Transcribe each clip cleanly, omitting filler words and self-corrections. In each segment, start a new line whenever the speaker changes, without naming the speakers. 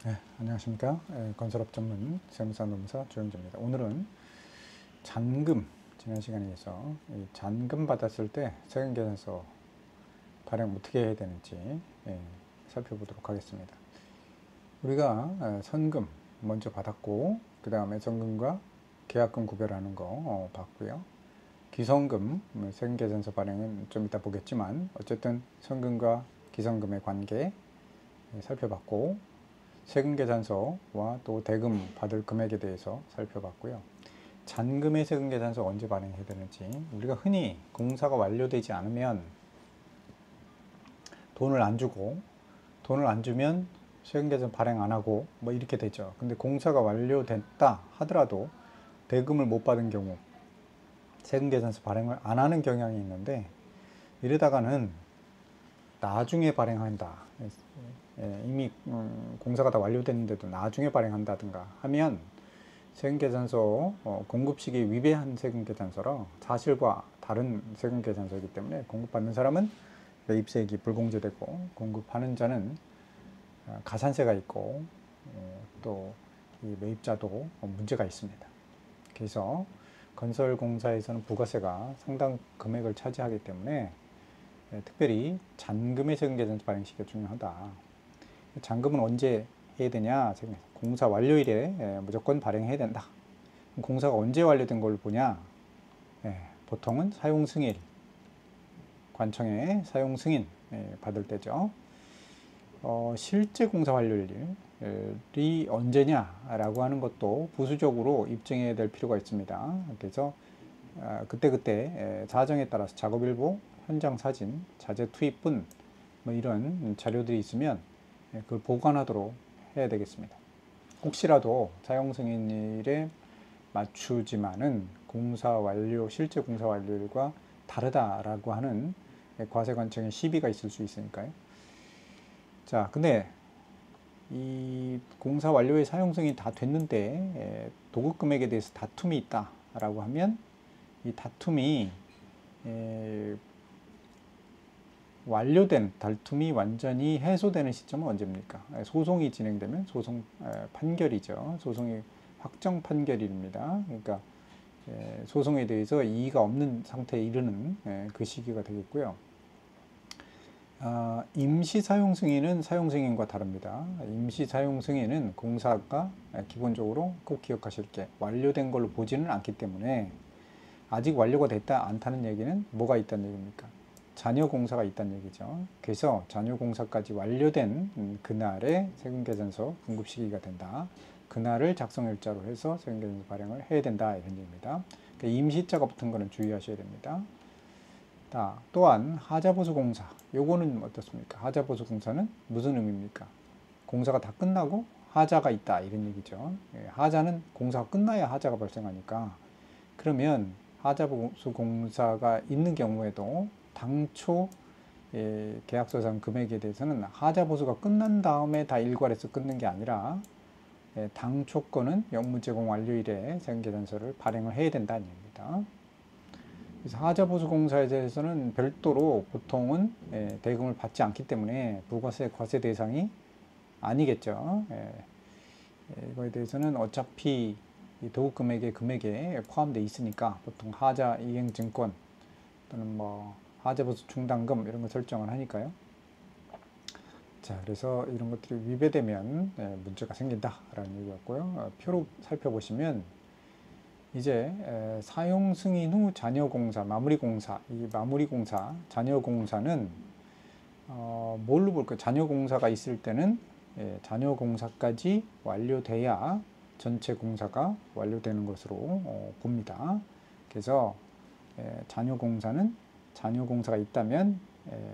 네, 안녕하십니까. 건설업 전문 세무사 조영재입니다. 오늘은 잔금, 지난 시간에 이어서 잔금 받았을 때 세금계산서 발행 어떻게 해야 되는지 살펴보도록 하겠습니다. 우리가 선금 먼저 받았고, 그 다음에 선금과 계약금 구별하는 거 봤고요. 기성금, 세금계산서 발행은 좀 이따 보겠지만 어쨌든 선금과 기성금의 관계 살펴봤고, 세금계산서와 또 대금 받을 금액에 대해서 살펴봤고요. 잔금의 세금계산서 언제 발행해야 되는지, 우리가 흔히 공사가 완료되지 않으면 돈을 안 주고, 돈을 안 주면 세금계산 발행 안 하고 뭐 이렇게 되죠. 근데 공사가 완료됐다 하더라도 대금을 못 받은 경우 세금계산서 발행을 안 하는 경향이 있는데, 이러다가는 나중에 발행한다, 이미 공사가 다 완료됐는데도 나중에 발행한다든가 하면 세금계산서 공급 시기에 위배한 세금계산서라 사실과 다른 세금계산서이기 때문에 공급받는 사람은 매입세액이 불공제되고 공급하는 자는 가산세가 있고 또 이 매입자도 문제가 있습니다. 그래서 건설공사에서는 부가세가 상당 금액을 차지하기 때문에 특별히 잔금의 세금계산서 발행 시기가 중요하다. 잔금은 언제 해야 되냐? 공사 완료일에 무조건 발행해야 된다. 공사가 언제 완료된 걸 보냐? 보통은 사용 승인, 관청에 사용 승인 받을 때죠. 실제 공사 완료일이 언제냐라고 하는 것도 부수적으로 입증해야 될 필요가 있습니다. 그래서 그때그때 사정에 따라서 작업일보, 현장 사진, 자재 투입분 뭐 이런 자료들이 있으면 그걸 보관하도록 해야 되겠습니다. 혹시라도 사용 승인일에 맞추지만은 실제 공사 완료일과 다르다라고 하는 과세관청의 시비가 있을 수 있으니까요. 자, 근데 이 공사 완료의 사용 승인이 다 됐는데 도급 금액에 대해서 다툼이 있다라고 하면 이 다툼이 완료된 다툼이 완전히 해소되는 시점은 언제입니까? 소송이 진행되면 소송 판결이죠. 소송이 확정 판결입니다. 그러니까 소송에 대해서 이의가 없는 상태에 이르는 그 시기가 되겠고요. 임시 사용 승인은 사용 승인과 다릅니다. 임시 사용 승인은 공사가 기본적으로 꼭 기억하실 게 완료된 걸로 보지는 않기 때문에 아직 완료가 됐다 않다는 얘기는 뭐가 있다는 얘기입니까? 잔여 공사가 있다는 얘기죠. 그래서 잔여 공사까지 완료된 그날에 세금계산서 분급 시기가 된다. 그날을 작성일자로 해서 세금계산서 발행을 해야 된다, 이런 얘기입니다. 그러니까 임시자가 붙은 거는 주의하셔야 됩니다. 또한 하자보수 공사, 요거는 어떻습니까? 하자보수 공사는 무슨 의미입니까? 공사가 다 끝나고 하자가 있다, 이런 얘기죠. 하자는 공사가 끝나야 하자가 발생하니까, 그러면 하자보수 공사가 있는 경우에도 당초 계약서상 금액에 대해서는 하자보수가 끝난 다음에 다 일괄해서 끊는 게 아니라 당초 거는 영무 제공 완료일에 세금계산서를 발행을 해야 된다는 얘기입니다. 그래서 하자보수 공사에 대해서는 별도로 보통은 대금을 받지 않기 때문에 부가세 과세 대상이 아니겠죠. 이거에 대해서는 어차피 도급 금액에 포함되어 있으니까 보통 하자 이행증권 또는 뭐 하자보수 충당금 이런 거 설정을 하니까요. 자, 그래서 이런 것들이 위배되면 문제가 생긴다라는 얘기였고요. 표로 살펴보시면 이제 사용 승인 후 잔여 공사, 마무리 공사, 이 마무리 공사, 잔여 공사는 뭘로 볼까요? 잔여 공사가 있을 때는 잔여 공사까지 완료돼야 전체 공사가 완료되는 것으로 봅니다. 그래서 잔여 공사는 잔여 공사가 있다면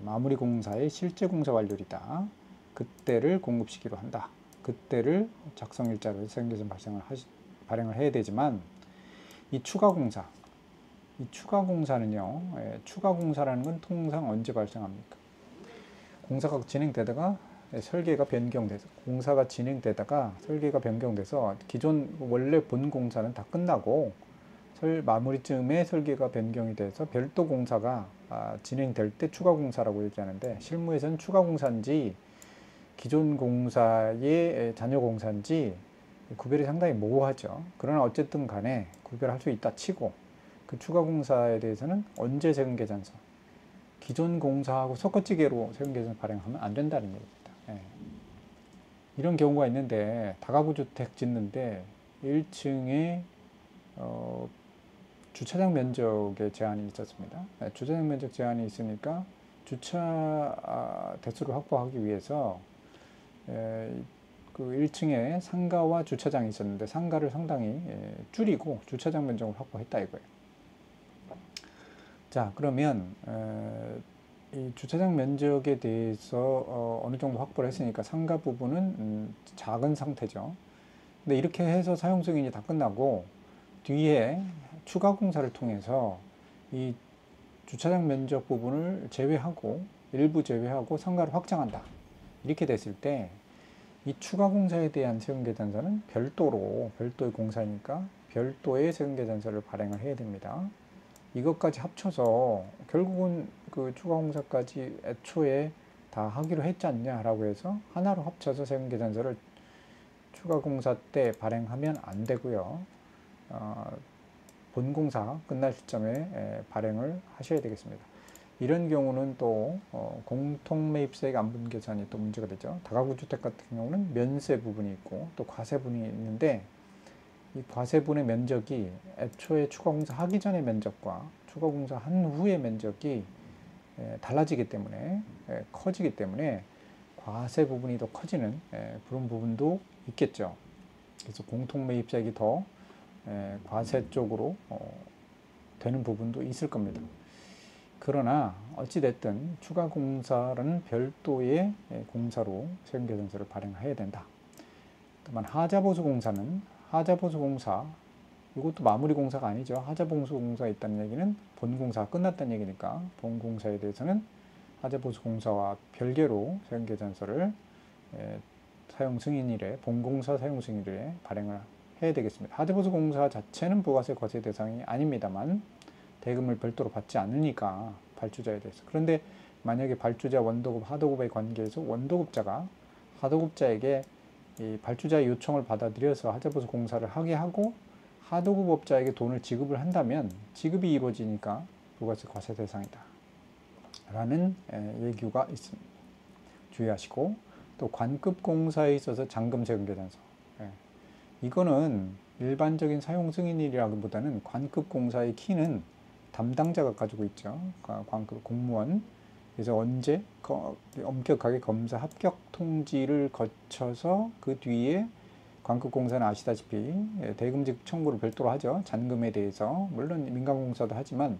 마무리 공사의 실제 공사 완료이다. 그때를 공급 시기로 한다. 그때를 작성일자로 세금계산 발행을 해야 되지만 이 추가 공사는요, 추가 공사라는 건 통상 언제 발생합니까? 공사가 진행되다가 설계가 변경돼서, 공사가 진행되다가 설계가 변경돼서 기존 원래 본 공사는 다 끝나고 마무리쯤에 설계가 변경이 돼서 별도 공사가 진행될 때 추가 공사라고 얘기하는데, 실무에서는 추가 공사인지 기존 공사의 잔여 공사인지 구별이 상당히 모호하죠. 그러나 어쨌든 간에 구별할 수 있다 치고 그 추가 공사에 대해서는 언제 세금계산서, 기존 공사하고 섞어찌개로 세금계산 발행하면 안 된다는 얘기입니다. 예. 이런 경우가 있는데 다가구 주택 짓는데 1층에 주차장 면적에 제한이 있었습니다. 예, 주차장 면적 제한이 있으니까 주차 대수를 확보하기 위해서 그 1층에 상가와 주차장이 있었는데 상가를 상당히 줄이고 주차장 면적을 확보했다 이거예요. 자, 그러면 이 주차장 면적에 대해서 어느 정도 확보를 했으니까 상가 부분은 작은 상태죠. 근데 이렇게 해서 사용 승인이 다 끝나고 뒤에 추가 공사를 통해서 이 주차장 면적 부분을 제외하고 일부 제외하고 상가를 확장한다. 이렇게 됐을 때 이 추가 공사에 대한 세금계산서는 별도의 공사니까 별도의 세금계산서를 발행을 해야 됩니다. 이것까지 합쳐서 결국은 그 추가 공사까지 애초에 다 하기로 했지 않냐라고 해서 하나로 합쳐서 세금계산서를 추가 공사 때 발행하면 안 되고요. 본 공사 끝날 시점에 발행을 하셔야 되겠습니다. 이런 경우는 또 공통매입세액 안분계산이 또 문제가 되죠. 다가구 주택 같은 경우는 면세 부분이 있고 또 과세분이 있는데 이 과세분의 면적이 애초에 추가공사 하기 전의 면적과 추가공사 한 후의 면적이 달라지기 때문에 커지기 때문에 과세 부분이 더 커지는 그런 부분도 있겠죠. 그래서 공통매입세액이 더 과세 쪽으로 되는 부분도 있을 겁니다. 그러나 어찌됐든 추가 공사는 별도의 공사로 세금계산서를 발행해야 된다. 다만 하자보수 공사는 하자보수 공사, 이것도 마무리 공사가 아니죠. 하자보수 공사가 있다는 얘기는 본 공사가 끝났다는 얘기니까 본 공사에 대해서는 하자보수 공사와 별개로 세금계산서를 사용 승인일에 본 공사 사용 승인일에 발행을 해야 되겠습니다. 하자보수 공사 자체는 부가세 과세 대상이 아닙니다만 대금을 별도로 받지 않으니까 발주자에 대해서. 그런데 만약에 발주자 원도급 하도급의 관계에서 원도급자가 하도급자에게 이 발주자의 요청을 받아들여서 하자보수 공사를 하게 하고 하도급업자에게 돈을 지급을 한다면 지급이 이루어지니까 부가세 과세 대상이다 라는 예규가 있습니다. 주의하시고, 또 관급 공사에 있어서 잔금 세금 계산서, 이거는 일반적인 사용 승인일이라기보다는 관급 공사의 키는 담당자가 가지고 있죠. 관급 공무원. 그래서 언제 엄격하게 검사 합격 통지를 거쳐서 그 뒤에 관급공사는 아시다시피 대금직 청구를 별도로 하죠. 잔금에 대해서. 물론 민간공사도 하지만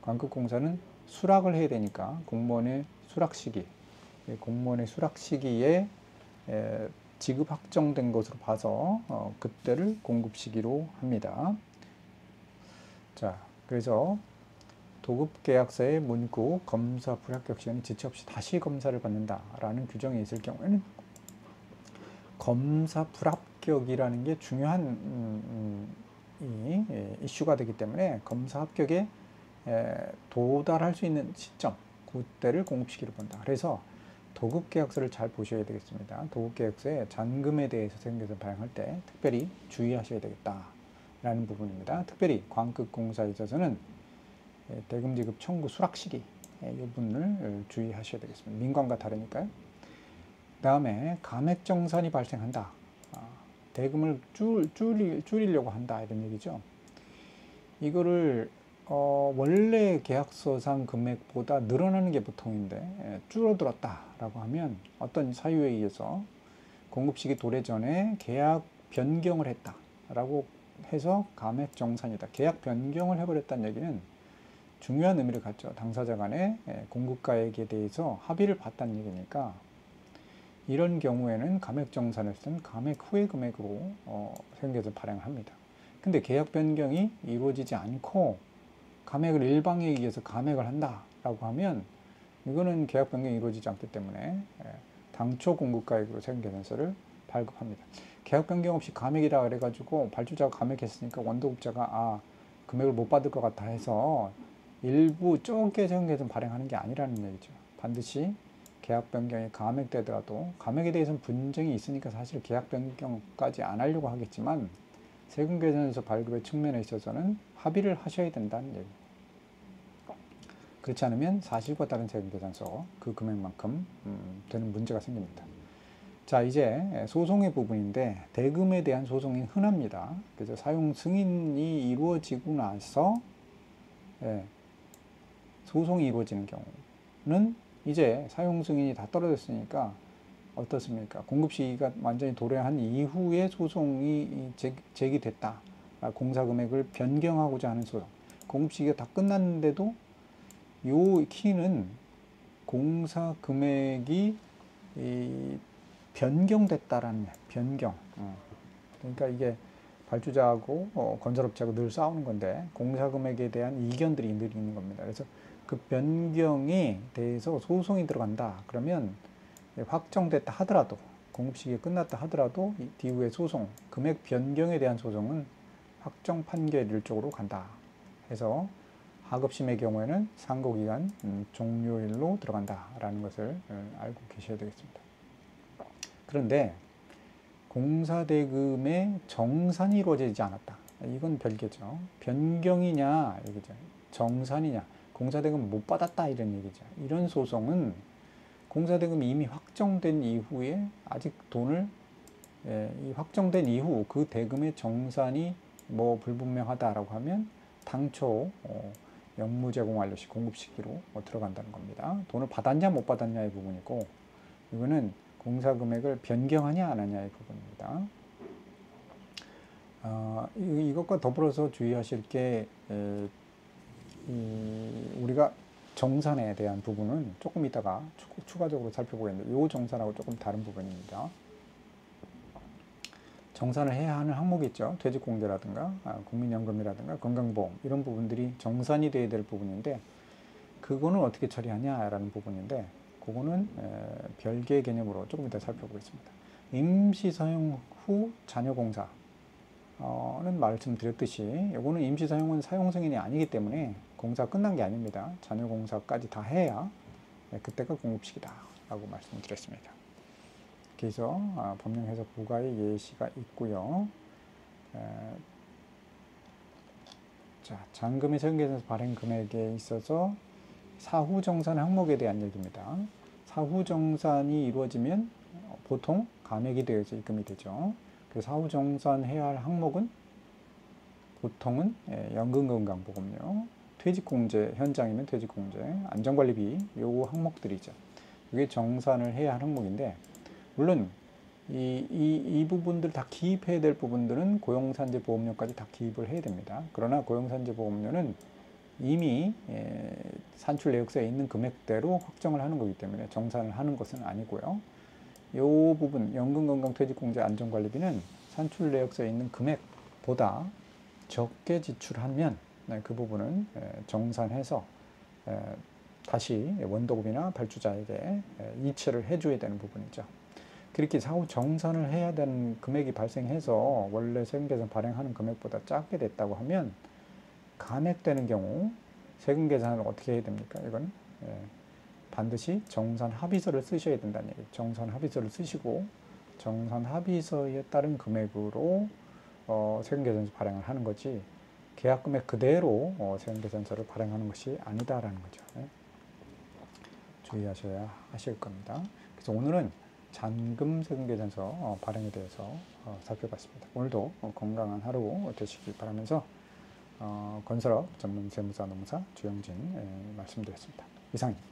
관급공사는 수락을 해야 되니까 공무원의 수락 시기에 지급 확정된 것으로 봐서 그때를 공급 시기로 합니다. 자, 그래서 도급계약서의 문구 검사 불합격 시에는 지체 없이 다시 검사를 받는다라는 규정이 있을 경우에는 검사 불합격이라는 게 중요한 이슈가 되기 때문에 검사 합격에 도달할 수 있는 시점, 그때를 공급시기로 본다. 그래서 도급계약서를 잘 보셔야 되겠습니다. 도급계약서에 잔금에 대해서 세금계산 발행할 때 특별히 주의하셔야 되겠다라는 부분입니다. 특별히 관급공사에 있어서는 대금 지급 청구 수락 시기 이 부분을 주의하셔야 되겠습니다. 민관과 다르니까요. 그 다음에 감액정산이 발생한다. 대금을 줄이려고 한다 이런 얘기죠. 이거를 원래 계약서상 금액보다 늘어나는 게 보통인데 줄어들었다라고 하면 어떤 사유에 의해서 공급시기 도래 전에 계약 변경을 했다라고 해서 감액정산이다. 계약 변경을 해버렸다는 얘기는 중요한 의미를 갖죠. 당사자 간의 공급가액에 대해서 합의를 봤다는 얘기니까 이런 경우에는 감액정산을 쓴 감액 후의 금액으로 세금계산 발행을 합니다. 근데 계약 변경이 이루어지지 않고 감액을 일방에 의해서 감액을 한다라고 하면 이거는 계약 변경이 이루어지지 않기 때문에 당초 공급가액으로 세금계산서를 발급합니다. 계약 변경 없이 감액이라 그래가지고 발주자가 감액했으니까 원도급자가 금액을 못 받을 것 같아 해서 일부 적게 세금계산 발행하는 게 아니라는 얘기죠. 반드시 계약 변경이 감액되더라도 감액에 대해서는 분쟁이 있으니까 사실 계약 변경까지 안 하려고 하겠지만 세금 계산서 발급의 측면에 있어서는 합의를 하셔야 된다는 얘기. 그렇지 않으면 사실과 다른 세금 계산서 그 금액만큼 되는 문제가 생깁니다. 자, 이제 소송의 부분인데 대금에 대한 소송이 흔합니다. 그래서 사용 승인이 이루어지고 나서 소송이 이루어지는 경우는 이제 사용 승인이 다 떨어졌으니까 어떻습니까? 공급 시기가 완전히 도래한 이후에 소송이 제기됐다. 공사 금액을 변경하고자 하는 소송. 공급 시기가 다 끝났는데도 요 키는 공사 금액이 변경됐다라는 변경. 그러니까 이게 발주자하고 건설업체하고 늘 싸우는 건데 공사 금액에 대한 이견들이 늘 있는 겁니다. 그래서 그 변경에 대해서 소송이 들어간다. 그러면 확정됐다 하더라도 공급 시기가 끝났다 하더라도 이후에 소송, 금액 변경에 대한 소송은 확정 판결 일쪽으로 간다. 해서 하급심의 경우에는 상고기간 종료일로 들어간다라는 것을 알고 계셔야 되겠습니다. 그런데 공사대금의 정산이 이루어지지 않았다. 이건 별개죠. 변경이냐, 얘기죠. 정산이냐, 공사대금 못 받았다 이런 얘기죠. 이런 소송은 공사대금이 이미 확정된 이후에 아직 돈을 이 확정된 이후 그 대금의 정산이 뭐 불분명하다라고 하면 당초 영무 제공 완료 시 공급 시기로 들어간다는 겁니다. 돈을 받았냐 못 받았냐의 부분이고 이거는 공사 금액을 변경하냐 안 하냐의 부분입니다. 이것과 더불어서 주의하실 게 우리가 정산에 대한 부분은 조금 이따가 추가적으로 살펴보겠는데 이 정산하고 조금 다른 부분입니다. 정산을 해야 하는 항목이 있죠. 퇴직공제라든가 국민연금이라든가 건강보험 이런 부분들이 정산이 돼야 될 부분인데 그거는 어떻게 처리하냐라는 부분인데 그거는 별개의 개념으로 조금 이따 살펴보겠습니다. 임시사용 후 잔여공사는 말씀드렸듯이 이거는 임시사용은 사용승인이 아니기 때문에 공사 끝난 게 아닙니다. 잔여공사까지 다 해야 그때가 공급시기다 라고 말씀드렸습니다. 그래서 법령 해석 부과의 예시가 있고요. 자, 잔금의 세금계산서 발행 금액에 있어서 사후 정산 항목에 대한 얘기입니다. 사후 정산이 이루어지면 보통 감액이 되어서 입금이 되죠. 그 사후 정산해야 할 항목은 보통은 연금건강보험료, 퇴직공제 현장이면 퇴직공제, 안전관리비 요 항목들이죠. 이게 정산을 해야 할 항목인데 물론 이 부분들 다 기입해야 될 부분들은 고용산재보험료까지 다 기입을 해야 됩니다. 그러나 고용산재보험료는 이미 산출 내역서에 있는 금액대로 확정을 하는 거기 때문에 정산을 하는 것은 아니고요. 이 부분 연금건강퇴직공제 안전관리비는 산출 내역서에 있는 금액보다 적게 지출하면 그 부분은 정산해서 다시 원도금이나 발주자에게 이체를 해줘야 되는 부분이죠. 그렇게 사후 정산을 해야 되는 금액이 발생해서 원래 세금계산 발행하는 금액보다 작게 됐다고 하면 감액되는 경우 세금 계산을 어떻게 해야 됩니까? 이건 반드시 정산 합의서를 쓰셔야 된다는 얘기예요. 정산 합의서를 쓰시고 정산 합의서에 따른 금액으로 세금 계산서 발행을 하는 거지 계약 금액 그대로 세금 계산서를 발행하는 것이 아니다라는 거죠. 주의하셔야 하실 겁니다. 그래서 오늘은 잔금 세금 계산서 발행에 대해서 살펴봤습니다. 오늘도 건강한 하루 되시길 바라면서 건설업 전문 세무사 노무사 주영진 말씀드렸습니다. 이상입니다.